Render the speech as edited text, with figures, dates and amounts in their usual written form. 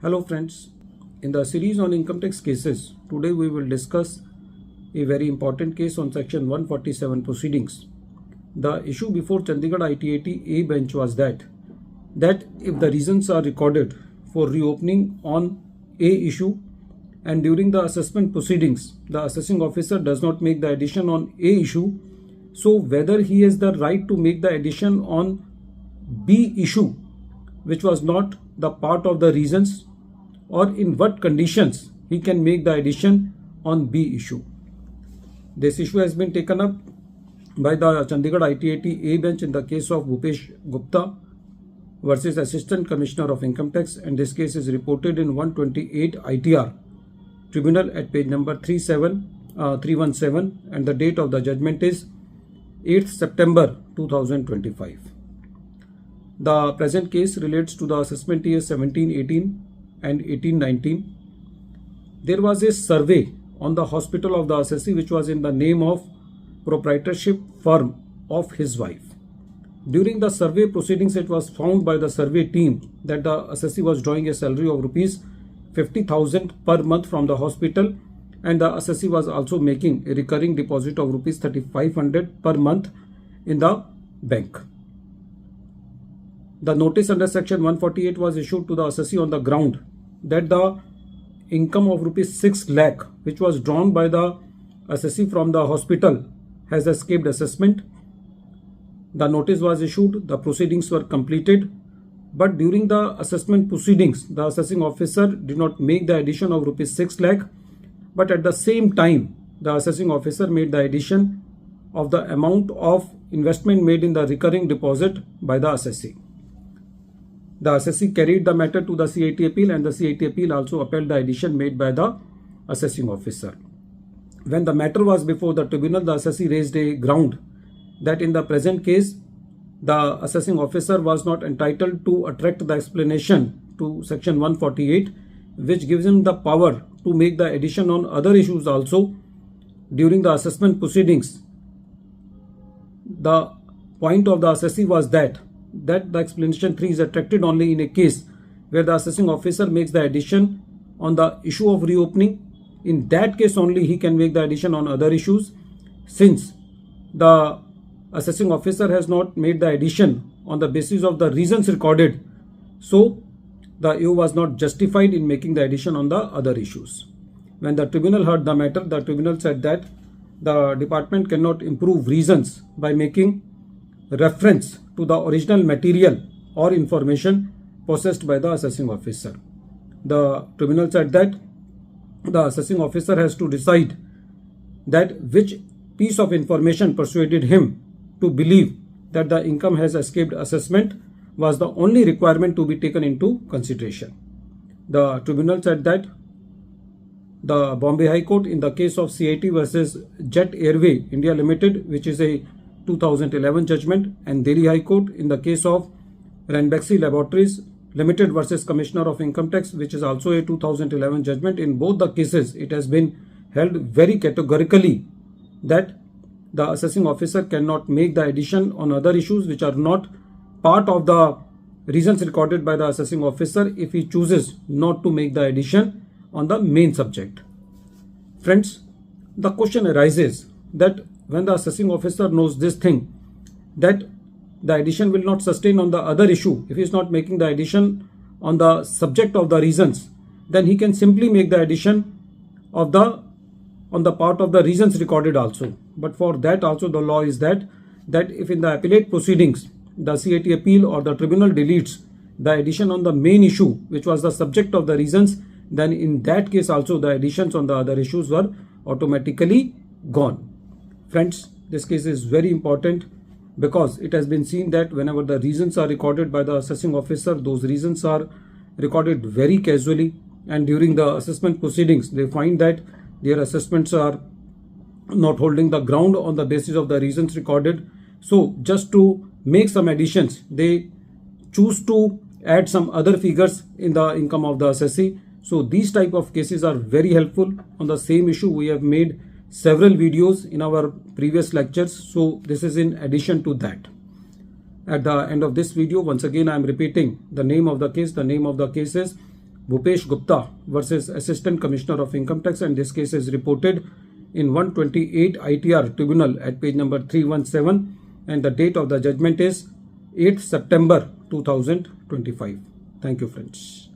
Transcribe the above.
Hello friends, in the series on income tax cases, today we will discuss a very important case on section 147 proceedings. The issue before Chandigarh ITAT A bench was that if the reasons are recorded for reopening on A issue and during the assessment proceedings, the assessing officer does not make the addition on A issue, so whether he has the right to make the addition on B issue, which was not the part of the reasons, or in what conditions he can make the addition on B issue. This issue has been taken up by the Chandigarh ITAT A bench in the case of Bhupesh Gupta versus Assistant Commissioner of Income Tax, and this case is reported in 128 ITR Tribunal at page number 317, and the date of the judgment is 8th September 2025. The present case relates to the assessment year 17-18 and 18-19. There was a survey on the hospital of the assessee which was in the name of proprietorship firm of his wife. During the survey proceedings, it was found by the survey team that the assessee was drawing a salary of rupees 50,000 per month from the hospital, and the assessee was also making a recurring deposit of rupees 3,500 per month in the bank. The notice under section 148 was issued to the assessee on the ground that the income of rupees 6 lakh which was drawn by the assessee from the hospital has escaped assessment. The notice was issued, the proceedings were completed, but during the assessment proceedings, the assessing officer did not make the addition of rupees 6 lakh, but at the same time, the assessing officer made the addition of the amount of investment made in the recurring deposit by the assessee. The assessee carried the matter to the CIT appeal, and the CIT appeal also upheld the addition made by the assessing officer. When the matter was before the tribunal, the assessee raised a ground that in the present case, the assessing officer was not entitled to attract the explanation to section 148, which gives him the power to make the addition on other issues also during the assessment proceedings. The point of the assessee was that the explanation 3 is attracted only in a case where the assessing officer makes the addition on the issue of reopening. In that case only he can make the addition on other issues. Since the assessing officer has not made the addition on the basis of the reasons recorded, so the AO was not justified in making the addition on the other issues. When the tribunal heard the matter, the tribunal said that the department cannot improve reasons by making reference to the original material or information possessed by the assessing officer. The tribunal said that the assessing officer has to decide that which piece of information persuaded him to believe that the income has escaped assessment was the only requirement to be taken into consideration. The tribunal said that the Bombay High Court in the case of CIT versus Jet Airway India Limited, which is a 2011 judgment, and Delhi High Court in the case of Ranbaxy Laboratories Limited versus Commissioner of Income Tax, which is also a 2011 judgment. In both the cases, it has been held very categorically that the assessing officer cannot make the addition on other issues which are not part of the reasons recorded by the assessing officer if he chooses not to make the addition on the main subject. Friends, the question arises that when the assessing officer knows this thing, that the addition will not sustain on the other issue if he is not making the addition on the subject of the reasons, then he can simply make the addition of on the part of the reasons recorded also. But for that also the law is that if in the appellate proceedings the CIT appeal or the tribunal deletes the addition on the main issue which was the subject of the reasons, then in that case also the additions on the other issues were automatically gone. Friends, this case is very important because it has been seen that whenever the reasons are recorded by the assessing officer, those reasons are recorded very casually, and during the assessment proceedings they find that their assessments are not holding the ground on the basis of the reasons recorded. So just to make some additions, they choose to add some other figures in the income of the assessee. So these type of cases are very helpful. On the same issue we have made several videos in our previous lectures, so this is in addition to that. At the end of this video, once again I am repeating the name of the case. The name of the case is Bhupesh Gupta versus Assistant Commissioner of Income Tax, and this case is reported in 128 ITR Tribunal at page number 317, and the date of the judgment is 8th September 2025. Thank you, friends.